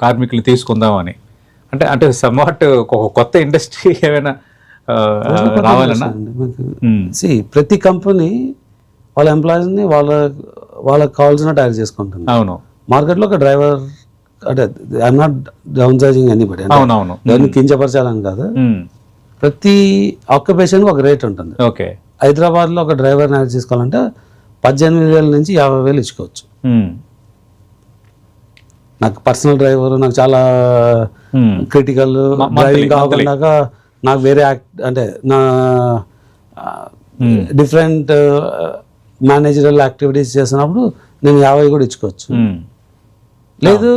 కార్మికులు తీసుకుందామని అంటే అంటే సమ్వాట్ ఒక కొత్త ఇండస్ట్రీ ఏమైనా రావాలన్నా ప్రతి కంపెనీ వాళ్ళ ఎంప్లాయీస్ని వాళ్ళకి కావాల్సిన టైర్ చేసుకుంటుంది. అవును, మార్కెట్లో ఒక డ్రైవర్ అంటే I'm not down sizing anybody, అవునవును, దాన్ని కించపరచాలని కాదు. ప్రతి ఆక్యుపేషన్కి ఒక రేట్ ఉంటుంది. ఓకే, హైదరాబాద్లో ఒక డ్రైవర్ని హైర్ చేసుకోవాలంటే 18,000 నుంచి 50,000 ఇచ్చుకోవచ్చు. నాకు పర్సనల్ డ్రైవర్, నాకు చాలా క్రిటికల్ డ్రైవింగ్ కాకుండా నాకు వేరే అంటే నా డిఫరెంట్ మేనేజరల్ యాక్టివిటీస్ చేసినప్పుడు నేను 50 కూడా ఇచ్చుకోవచ్చు. లేదు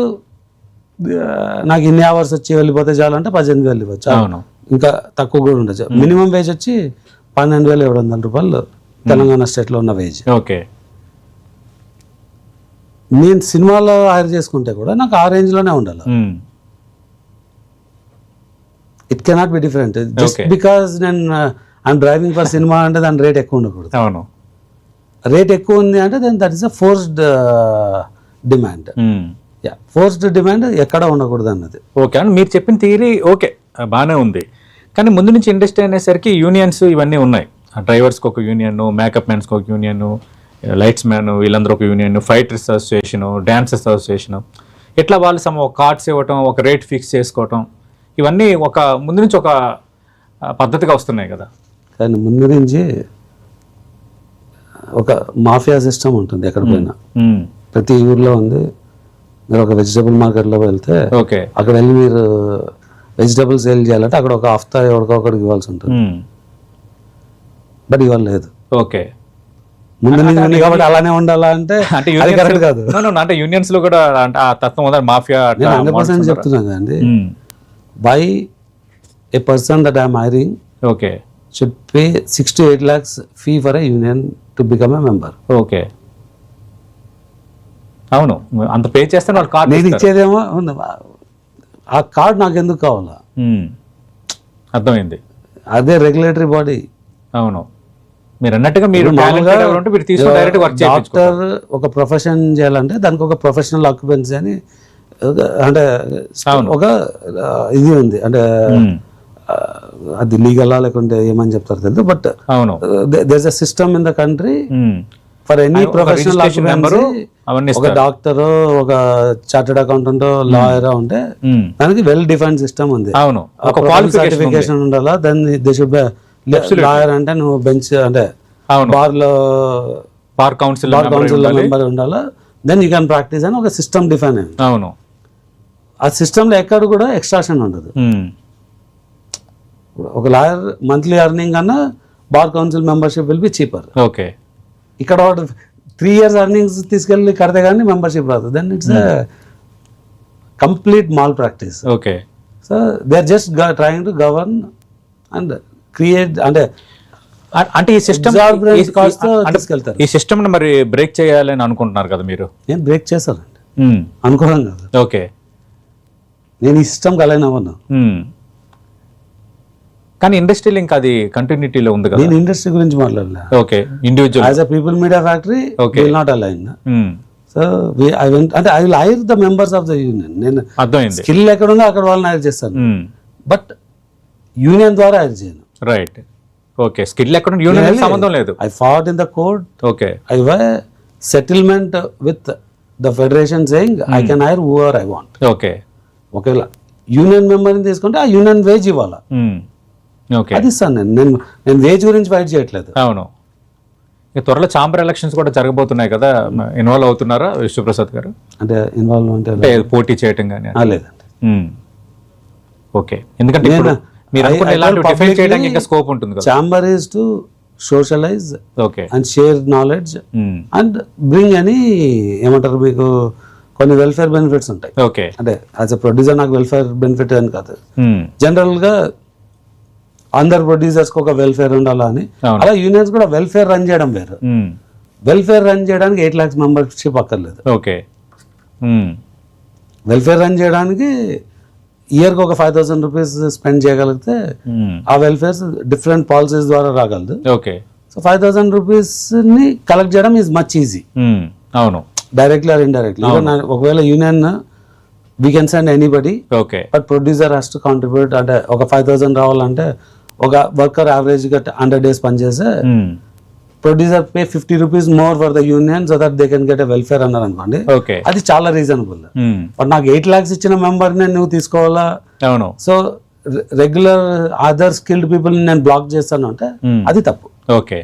నాకు ఇన్ని అవర్స్ వచ్చి వెళ్ళిపోతే చాలంటే 18,000 ఇవ్వచ్చు. ఇంకా తక్కువ కూడా ఉండొచ్చు. మినిమం వేజ్ వచ్చి 12,700 రూపాయలు తెలంగాణ స్టేట్లో ఉన్న వేజ్. ఓకే, నేను సినిమాలో హైర్ చేసుకుంటే కూడా నాకు ఆ రేంజ్లోనే ఉండాలి. It cannot be different just because నేను ఐఎమ్ డ్రైవింగ్ ఫర్ సినిమా అంటే దాని రేట్ ఎక్కువ ఉండకూడదు. అవును, రేట్ ఎక్కువ ఉంది అంటే then that is a forced demand. Forced demand ఎక్కడ ఉండకూడదు అన్నది. ఓకే, అని మీరు చెప్పిన థియరీ ఓకే బాగానే ఉంది. కానీ ముందు నుంచి ఇండస్ట్రీ అనేసరికి యూనియన్స్ ఇవన్నీ ఉన్నాయి. డ్రైవర్స్కి ఒక యూనియన్, మేకప్ మ్యాన్స్కి ఒక యూనియన్, లైట్స్ మ్యాన్ వీళ్ళందరూ ఒక union, fighters association, dancers association, ఇట్లా వాళ్ళు ఒక కార్డ్స్ ఇవ్వటం, ఒక రేట్ ఫిక్స్ చేసుకోవటం, ఇవన్నీ ఒక ముందు నుంచి ఒక పద్ధతిగా వస్తున్నాయి కదా. కానీ ముందు నుంచి ఒక మాఫియా సిస్టమ్ ఉంటుంది ఎక్కడ పోయినా, ప్రతి ఊర్లో ఉంది. మీరు ఒక వెజిటబుల్ మార్కెట్లో వెళ్తే ఓకే, అక్కడ వెళ్ళి మీరు వెజిటబుల్ సేల్ చేయాలంటే అక్కడ ఒక హఫ్తా ఎవరికొకరికి ఇవ్వాల్సి ఉంటుంది. బట్ ఇవాళ లేదు. ఓకే, ముందు నుంచి కాబట్టి అలానే ఉండాలా అంటే అది కరెక్ట్ కాదు. అంటే యూనియన్స్ లో కూడా అంటే ఆ తత్వం ఉందా మాఫియా? నేను 100% చెప్తున్నాను కదండి. By A person that I'm hiring okay should pay 6 to 8 lakhs fee for a union to become a member. Okay, అవును, అంత పే చేస్తే వాళ్ళు కార్డ్ నేను ఇచ్చేదేమో ఆ కార్డ్ నాకు ఎందుకు కావాలా? అర్థమైంది, అదే రెగ్యులేటరీ బాడీ. అవును, మీరు అన్నట్టుగా మీరు డాక్టర్ ఒక ప్రొఫెషన్ చేయాలంటే దానికి ఒక ప్రొఫెషనల్ ఆక్యుపెన్సీ అని అంటే ఒక ఇది ఉంది. అంటే అది లీగలా లేకుంటే ఏమని చెప్తారు తెలియదు. But there is a system in the country for any professional occupancy. ఒక డాక్టర్, ఒక చార్టెడ్ అకౌంటెంట్, లాయర్ ఉంటే దానికి వెల్ డిఫైన్డ్ సిస్టమ్ ఉంది. సర్టిఫికేషన్ ఉండాలా. దెన్ దే షుడ్ లాయర్ అంటే నువ్వు బెంచ్ అంటే బార్ కౌన్సిల్ మెంబర్ ఉండాలా. దెన్ యూ కెన్ ప్రాక్టీస్ అని ఒక సిస్టమ్ డిఫైన్ అయింది. అవును, ఆ సిస్టంలో ఎక్కడ కూడా ఎక్స్ట్రాక్షన్ ఉండదు. ఒక లాయర్ మంత్లీ ఎర్నింగ్ అన్నా bar council membership will be cheaper. Okay, ఇక్కడ 3 years ఎర్నింగ్స్ తీసుకెళ్ళి కడితే కానీ మెంబర్షిప్ రాదు. Then it's complete malpractice. Okay, so they are just trying to govern and create అంటే ఈ సిస్టమ్ తీసుకెళ్తారు. ఈ సిస్టమ్ మరి బ్రేక్ చేయాలని అనుకుంటున్నారు కదా మీరు? నేను బ్రేక్ చేశానండి, అనుకోవడం కాదు. ఓకే, నేను ఈ సిస్టమ్ కలైనా అవ్వను. కానీ ఇండస్ట్రీలో ఇంకా అది కంటిన్యూటీలో ఉంది కదా. నేను ఇండస్ట్రీ గురించి మాట్లాడలే. Okay, individual as a people media factory will not align. So I went అంటే I will hire the members of the union. నేను అర్థమైంది, స్కిల్ ఎక్కడ ఉందో అక్కడ వాళ్ళని హైర్ చేస్తాను. బట్ యూనియన్ ద్వారా హైర్ చేయను. రైట్, ఓకే, స్కిల్ ఎక్కడ యూనియన్ సంబంధం లేదు. I fought in the court. Okay, I why settlement with the federation saying I can hire whoever I want. Okay, ఒకవేళ యూనియన్ మెంబర్ని తీసుకుంటే ఆ యూనియన్ వేజ్ ఇవ్వాలా. అది ఇస్తాను. నేను వేజ్ గురించి ఫైట్ చేయట్లేదు. అవును, త్వరలో ఛాంబర్ ఎలక్షన్స్ కూడా జరగబోతున్నాయి కదా, ఇన్వాల్వ్ అవుతున్నారా విశ్వప్రసాద్ గారు? అంటే ఇన్వాల్వ్ అంటే పోటీ చేయటం కానీ? లేదండి. ఓకే, ఎందుకంటే స్కోప్ ఉంటుంది. Chamber is to socialise and share knowledge and bring అని ఏమంటారు, మీకు కొన్ని వెల్ఫేర్ బెనిఫిట్స్ ఉంటాయి. ఓకే, అంటే యాజ్ అ ప్రొడ్యూసర్ నాకు వెల్ఫేర్ బెనిఫిట్ అని కాదు, జనరల్ గా అందరు ప్రొడ్యూసర్స్ కి ఒక వెల్ఫేర్ ఉండాలా అని. అలా యూనియన్స్ కూడా వెల్ఫేర్ రన్ చేయడం వేరు. వెల్ఫేర్ రన్ చేయడానికి 8 lakhs మెంబర్షిప్ అక్కర్లేదు. ఓకే, వెల్ఫేర్ రన్ చేయడానికి ఇయర్కి ఒక 5,000 రూపీస్ స్పెండ్ చేయగలిగితే ఆ వెల్ఫేర్ డిఫరెంట్ పాలసీస్ ద్వారా రాగలదు. ఓకే, సో 5,000 రూపీస్ని కలెక్ట్ చేయడం ఈజ్ మచ్ ఈజీ. అవును, డైరెక్ట్లీ ఆర్ ఇండైరెక్ట్లీ. ఒకవేళ union we can send anybody, okay. But producer has to contribute. అంటే ఒక 5,000 రావాలంటే ఒక వర్కర్ యావరేజ్గా 100 days పనిచేస్తే producer pay 50 rupees more for the union so that they can get a welfare అన్నారు అనుకోండి, ఓకే. అది చాలా రీజనబుల్. బట్ నాకు 8 lakhs ఇచ్చిన మెంబర్ని నువ్వు తీసుకోవాలా, అవును. So regular other skilled people నేను బ్లాక్ చేస్తాను అంటే అది తప్పు. ఓకే.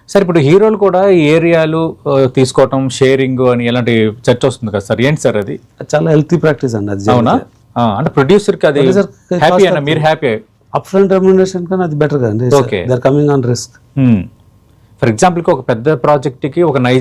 సార్ ఇప్పుడు హీరోలు కూడా ఈ ఏరియాలు తీసుకోవటం, షేరింగ్ అని ఎలాంటి చర్చ వస్తుంది కదా సార్, ఏంటి సార్ అది? చాలా హెల్తీ ప్రాక్టీస్ అండి అది. అవునా? అంటే ప్రొడ్యూసర్కి అది హ్యాపీ అన్న, మీరు హ్యాపీ? అప్ ఫ్రంట్ రెమ్యునరేషన్ కానీ అది బెటర్ కదండి. Okay. They are coming on risk. For ఎగ్జాంపుల్కి ఒక పెద్ద ప్రాజెక్ట్కి ఒక